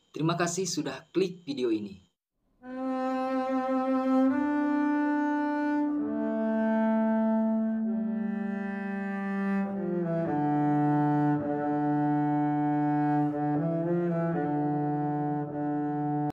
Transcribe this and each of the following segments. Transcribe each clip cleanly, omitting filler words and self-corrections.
Terima kasih sudah klik video ini.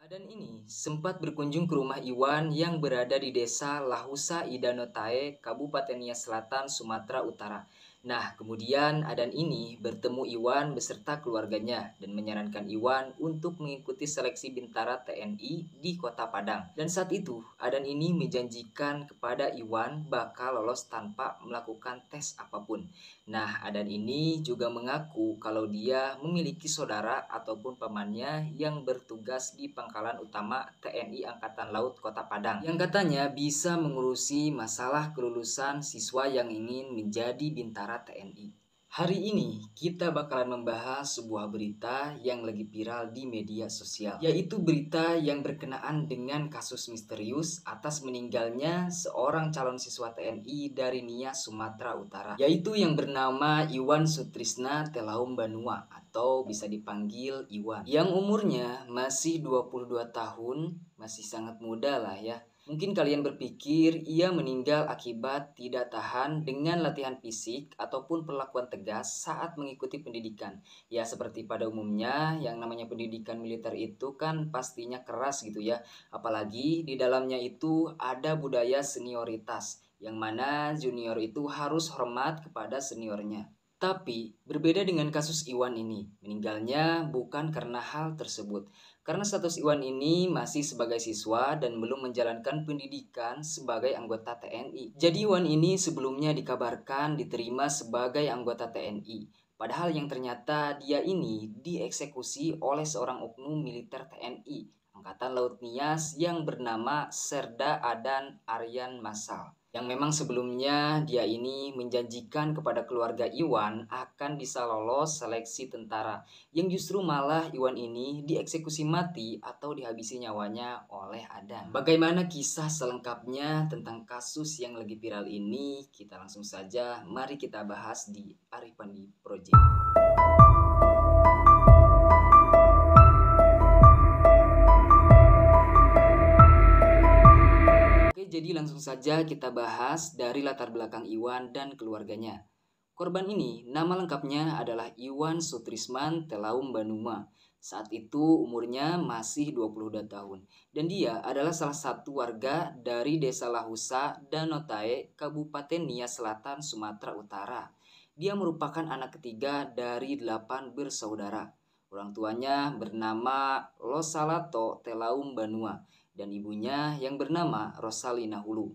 Adan ini sempat berkunjung ke rumah Iwan yang berada di desa Lahusa Idanotae, Kabupaten Nias Selatan, Sumatera Utara. Nah, kemudian Adan ini bertemu Iwan beserta keluarganya dan menyarankan Iwan untuk mengikuti seleksi Bintara TNI di Kota Padang. Dan saat itu, Adan ini menjanjikan kepada Iwan bakal lolos tanpa melakukan tes apapun. Nah, Adan ini juga mengaku kalau dia memiliki saudara ataupun pamannya yang bertugas di Pangkalan Utama TNI Angkatan Laut Kota Padang, yang katanya bisa mengurusi masalah kelulusan siswa yang ingin menjadi bintara TNI. Hari ini kita bakalan membahas sebuah berita yang lagi viral di media sosial, yaitu berita yang berkenaan dengan kasus misterius atas meninggalnya seorang calon siswa TNI dari Nias, Sumatera Utara, yaitu yang bernama Iwan Sutrisna Telaum Banua atau bisa dipanggil Iwan, yang umurnya masih 22 tahun, masih sangat muda lah ya. Mungkin kalian berpikir ia meninggal akibat tidak tahan dengan latihan fisik ataupun perlakuan tegas saat mengikuti pendidikan. Ya, seperti pada umumnya yang namanya pendidikan militer itu kan pastinya keras gitu ya. Apalagi di dalamnya itu ada budaya senioritas, yang mana junior itu harus hormat kepada seniornya. Tapi berbeda dengan kasus Iwan ini, meninggalnya bukan karena hal tersebut. Karena status Iwan ini masih sebagai siswa dan belum menjalankan pendidikan sebagai anggota TNI. Jadi Iwan ini sebelumnya dikabarkan diterima sebagai anggota TNI. Padahal yang ternyata dia ini dieksekusi oleh seorang oknum militer TNI Angkatan Laut Nias yang bernama Serda Adan Aryan Masal, yang memang sebelumnya dia ini menjanjikan kepada keluarga Iwan akan bisa lolos seleksi tentara, yang justru malah Iwan ini dieksekusi mati atau dihabisi nyawanya oleh Adan. Bagaimana kisah selengkapnya tentang kasus yang lagi viral ini? Kita langsung saja mari kita bahas di Arifandi Project. Oke, jadi langsung saja kita bahas dari latar belakang Iwan dan keluarganya. Korban ini nama lengkapnya adalah Iwan Sutrisman Telaum Banuma. Saat itu umurnya masih 22 tahun. Dan dia adalah salah satu warga dari Desa Lahusa Danotae, Kabupaten Nias Selatan, Sumatera Utara. Dia merupakan anak ketiga dari 8 bersaudara. Orang tuanya bernama Losalato Telaum Banua dan ibunya yang bernama Rosalina Hulu.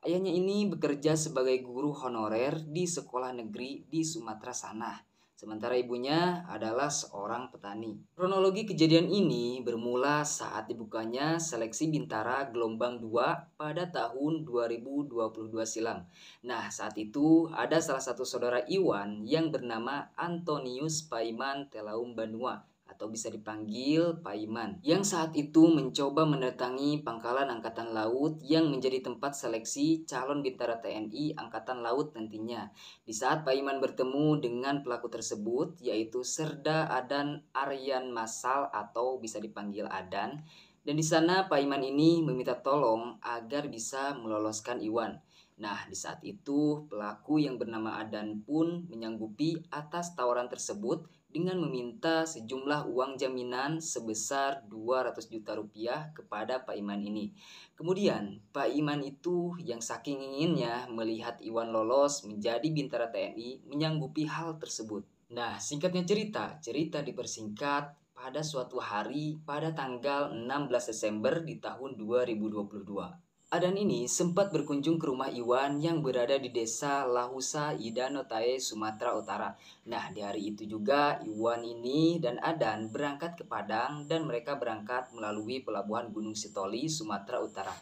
Ayahnya ini bekerja sebagai guru honorer di sekolah negeri di Sumatera sana. Sementara ibunya adalah seorang petani. Kronologi kejadian ini bermula saat dibukanya seleksi Bintara gelombang 2 pada tahun 2022 silam. Nah, saat itu ada salah satu saudara Iwan yang bernama Antonius Paiman Telaum Banua atau bisa dipanggil Paiman, yang saat itu mencoba mendatangi Pangkalan Angkatan Laut yang menjadi tempat seleksi calon bintara TNI Angkatan Laut nantinya. Di saat Paiman bertemu dengan pelaku tersebut, yaitu Serda Adan Aryan Masal atau bisa dipanggil Adan, dan di sana Paiman ini meminta tolong agar bisa meloloskan Iwan. Nah, di saat itu pelaku yang bernama Adan pun menyanggupi atas tawaran tersebut dengan meminta sejumlah uang jaminan sebesar 200 juta rupiah kepada Pak Iman ini. Kemudian Pak Iman itu yang saking inginnya melihat Iwan lolos menjadi bintara TNI menyanggupi hal tersebut. Nah, singkatnya cerita dipersingkat pada suatu hari pada tanggal 16 Desember di tahun 2022. Adan ini sempat berkunjung ke rumah Iwan yang berada di desa Lahusa Idanotae, Sumatera Utara. Nah, di hari itu juga Iwan ini dan Adan berangkat ke Padang dan mereka berangkat melalui pelabuhan Gunung Sitoli, Sumatera Utara.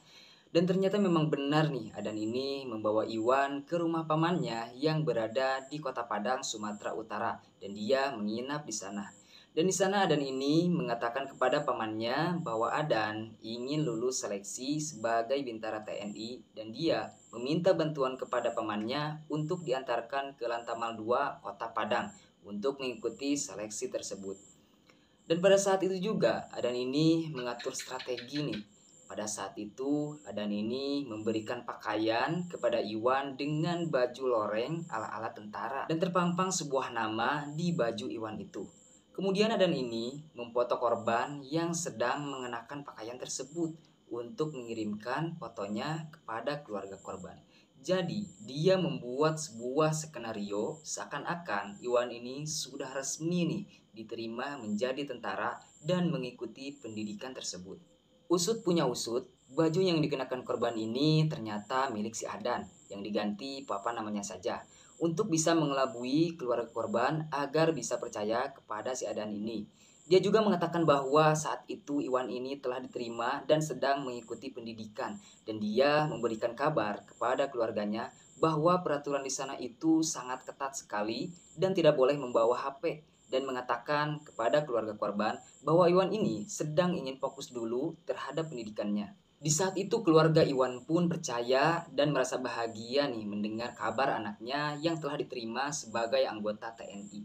Dan ternyata memang benar nih, Adan ini membawa Iwan ke rumah pamannya yang berada di Kota Padang, Sumatera Utara, dan dia menginap di sana. Dan di sana Adan ini mengatakan kepada pamannya bahwa Adan ingin lulus seleksi sebagai bintara TNI dan dia meminta bantuan kepada pamannya untuk diantarkan ke Lantamal 2 Kota Padang untuk mengikuti seleksi tersebut. Dan pada saat itu juga Adan ini mengatur strategi nih. Pada saat itu Adan ini memberikan pakaian kepada Iwan dengan baju loreng ala-ala tentara. Dan terpampang sebuah nama di baju Iwan itu. Kemudian Adan ini memfoto korban yang sedang mengenakan pakaian tersebut untuk mengirimkan fotonya kepada keluarga korban. Jadi, dia membuat sebuah skenario seakan-akan Iwan ini sudah resmi nih diterima menjadi tentara dan mengikuti pendidikan tersebut. Usut punya usut, baju yang dikenakan korban ini ternyata milik si Adan yang diganti papa namanya saja untuk bisa mengelabui keluarga korban agar bisa percaya kepada si Adan ini. Dia juga mengatakan bahwa saat itu Iwan ini telah diterima dan sedang mengikuti pendidikan dan dia memberikan kabar kepada keluarganya bahwa peraturan di sana itu sangat ketat sekali dan tidak boleh membawa HP dan mengatakan kepada keluarga korban bahwa Iwan ini sedang ingin fokus dulu terhadap pendidikannya. Di saat itu keluarga Iwan pun percaya dan merasa bahagia nih mendengar kabar anaknya yang telah diterima sebagai anggota TNI.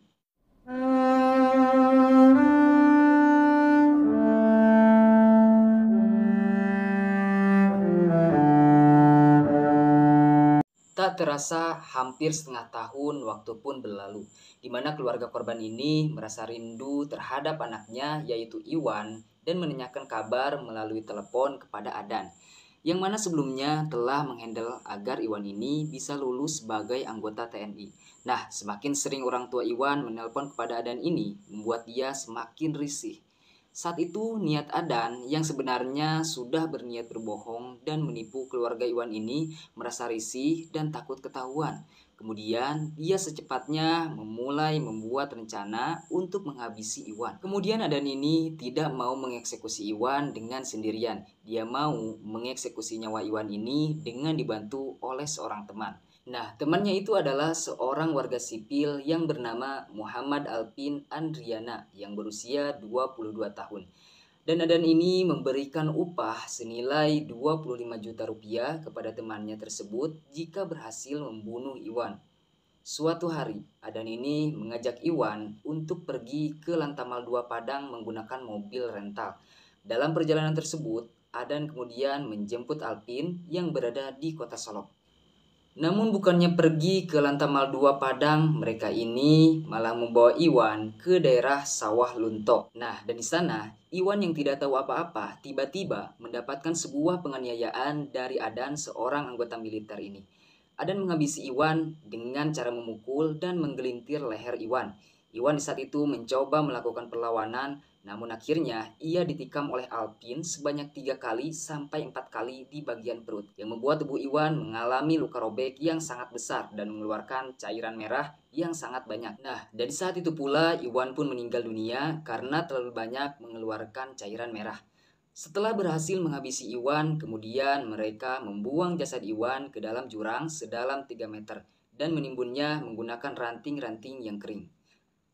Tak terasa hampir setengah tahun waktu pun berlalu, di mana keluarga korban ini merasa rindu terhadap anaknya yaitu Iwan dan menanyakan kabar melalui telepon kepada Adan, yang mana sebelumnya telah menghandle agar Iwan ini bisa lulus sebagai anggota TNI. Nah, semakin sering orang tua Iwan menelpon kepada Adan ini, membuat dia semakin risih. Saat itu niat Adan yang sebenarnya sudah berniat berbohong dan menipu keluarga Iwan ini merasa risih dan takut ketahuan. Kemudian dia secepatnya memulai membuat rencana untuk menghabisi Iwan. Kemudian Adan ini tidak mau mengeksekusi Iwan dengan sendirian. Dia mau mengeksekusi nyawa Iwan ini dengan dibantu oleh seorang teman. Nah, temannya itu adalah seorang warga sipil yang bernama Muhammad Alpin Andriana yang berusia 22 tahun. Dan Adan ini memberikan upah senilai 25 juta rupiah kepada temannya tersebut jika berhasil membunuh Iwan. Suatu hari, Adan ini mengajak Iwan untuk pergi ke Lantamal 2 Padang menggunakan mobil rental. Dalam perjalanan tersebut, Adan kemudian menjemput Alpin yang berada di kota Solok. Namun bukannya pergi ke Lantamal 2 Padang, mereka ini malah membawa Iwan ke daerah Sawah Lunto. Nah, dan di sana Iwan yang tidak tahu apa-apa tiba-tiba mendapatkan sebuah penganiayaan dari Adan, seorang anggota militer ini. Adan menghabisi Iwan dengan cara memukul dan menggelintir leher Iwan. Iwan di saat itu mencoba melakukan perlawanan, namun akhirnya ia ditikam oleh Alpin sebanyak 3 kali sampai 4 kali di bagian perut, yang membuat tubuh Iwan mengalami luka robek yang sangat besar dan mengeluarkan cairan merah yang sangat banyak. Nah, dari saat itu pula Iwan pun meninggal dunia karena terlalu banyak mengeluarkan cairan merah. Setelah berhasil menghabisi Iwan, kemudian mereka membuang jasad Iwan ke dalam jurang sedalam 3 meter dan menimbunnya menggunakan ranting-ranting yang kering.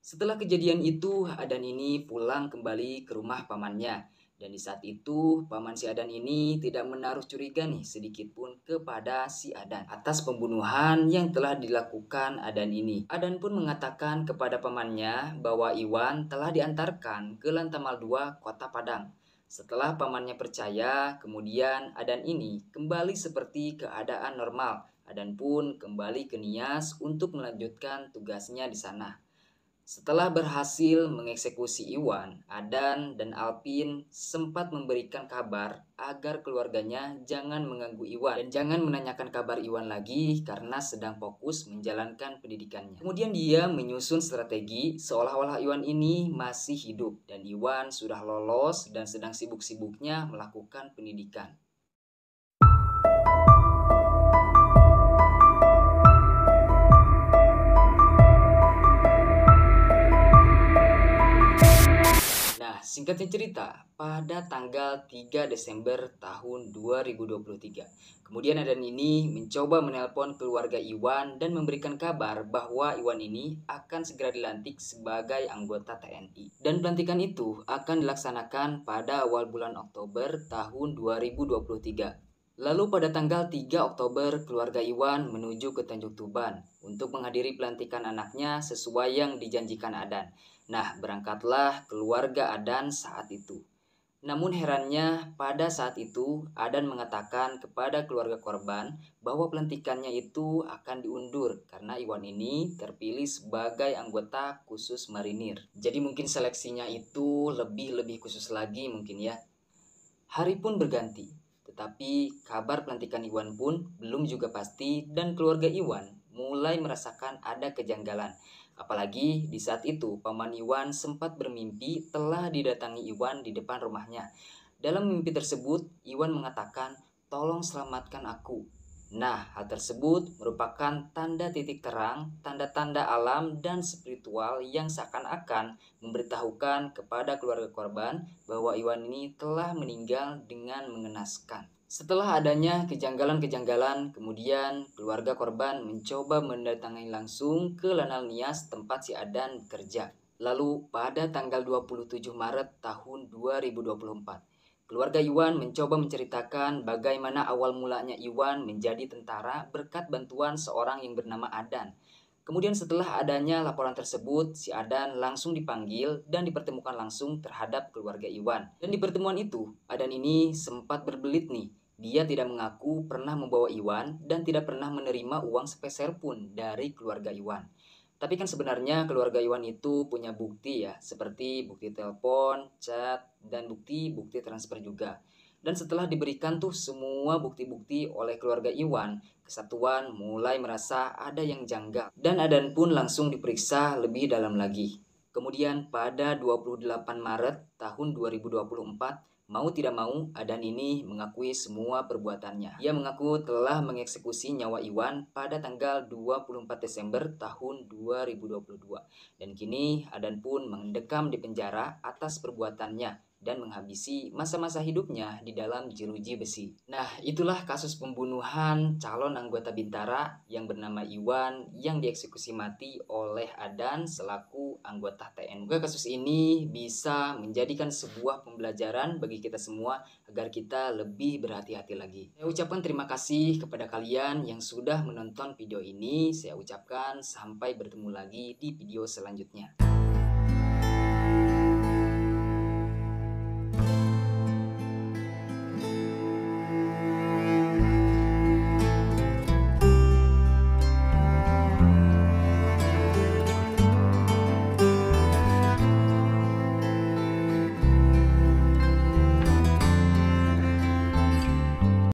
Setelah kejadian itu, Adan ini pulang kembali ke rumah pamannya. Dan di saat itu, paman si Adan ini tidak menaruh curiga nih sedikit pun kepada si Adan atas pembunuhan yang telah dilakukan Adan ini. Adan pun mengatakan kepada pamannya bahwa Iwan telah diantarkan ke Lantamal 2 Kota Padang. Setelah pamannya percaya, kemudian Adan ini kembali seperti keadaan normal. Adan pun kembali ke Nias untuk melanjutkan tugasnya di sana. Setelah berhasil mengeksekusi Iwan, Adan dan Alpin sempat memberikan kabar agar keluarganya jangan mengganggu Iwan dan jangan menanyakan kabar Iwan lagi karena sedang fokus menjalankan pendidikannya. Kemudian dia menyusun strategi seolah-olah Iwan ini masih hidup dan Iwan sudah lolos dan sedang sibuk-sibuknya melakukan pendidikan. Singkatnya cerita, pada tanggal 3 Desember tahun 2023, kemudian Adan ini mencoba menelpon keluarga Iwan dan memberikan kabar bahwa Iwan ini akan segera dilantik sebagai anggota TNI. Dan pelantikan itu akan dilaksanakan pada awal bulan Oktober tahun 2023. Lalu pada tanggal 3 Oktober, keluarga Iwan menuju ke Tanjung Tuban untuk menghadiri pelantikan anaknya sesuai yang dijanjikan Adan. Nah, berangkatlah keluarga Adan saat itu. Namun herannya, pada saat itu Adan mengatakan kepada keluarga korban bahwa pelantikannya itu akan diundur karena Iwan ini terpilih sebagai anggota khusus marinir. Jadi mungkin seleksinya itu lebih khusus lagi mungkin ya. Hari pun berganti, tetapi kabar pelantikan Iwan pun belum juga pasti dan keluarga Iwan mulai merasakan ada kejanggalan. Apalagi di saat itu paman Iwan sempat bermimpi telah didatangi Iwan di depan rumahnya. Dalam mimpi tersebut, Iwan mengatakan, "Tolong selamatkan aku." Nah, hal tersebut merupakan tanda titik terang, tanda-tanda alam dan spiritual yang seakan-akan memberitahukan kepada keluarga korban bahwa Iwan ini telah meninggal dengan mengenaskan. Setelah adanya kejanggalan-kejanggalan, kemudian keluarga korban mencoba mendatangi langsung ke Lanal Nias tempat si Adan bekerja. Lalu pada tanggal 27 Maret tahun 2024, keluarga Iwan mencoba menceritakan bagaimana awal mulanya Iwan menjadi tentara berkat bantuan seorang yang bernama Adan. Kemudian setelah adanya laporan tersebut, si Adan langsung dipanggil dan dipertemukan langsung terhadap keluarga Iwan. Dan di pertemuan itu, Adan ini sempat berbelit nih. Dia tidak mengaku pernah membawa Iwan dan tidak pernah menerima uang sepeser pun dari keluarga Iwan. Tapi kan sebenarnya keluarga Iwan itu punya bukti ya, seperti bukti telepon, chat, dan bukti transfer juga. Dan setelah diberikan tuh semua bukti-bukti oleh keluarga Iwan, Kesatuan mulai merasa ada yang janggal. Dan Adan pun langsung diperiksa lebih dalam lagi. Kemudian pada 28 Maret tahun 2024, mau tidak mau, Adan ini mengakui semua perbuatannya. Ia mengaku telah mengeksekusi nyawa Iwan pada tanggal 24 Desember tahun 2022. Dan kini Adan pun mendekam di penjara atas perbuatannya dan menghabisi masa-masa hidupnya di dalam jeruji besi. Nah, itulah kasus pembunuhan calon anggota Bintara yang bernama Iwan yang dieksekusi mati oleh Adan selaku anggota TNI. Semoga kasus ini bisa menjadikan sebuah pembelajaran bagi kita semua agar kita lebih berhati-hati lagi. Saya ucapkan terima kasih kepada kalian yang sudah menonton video ini. Saya ucapkan sampai bertemu lagi di video selanjutnya.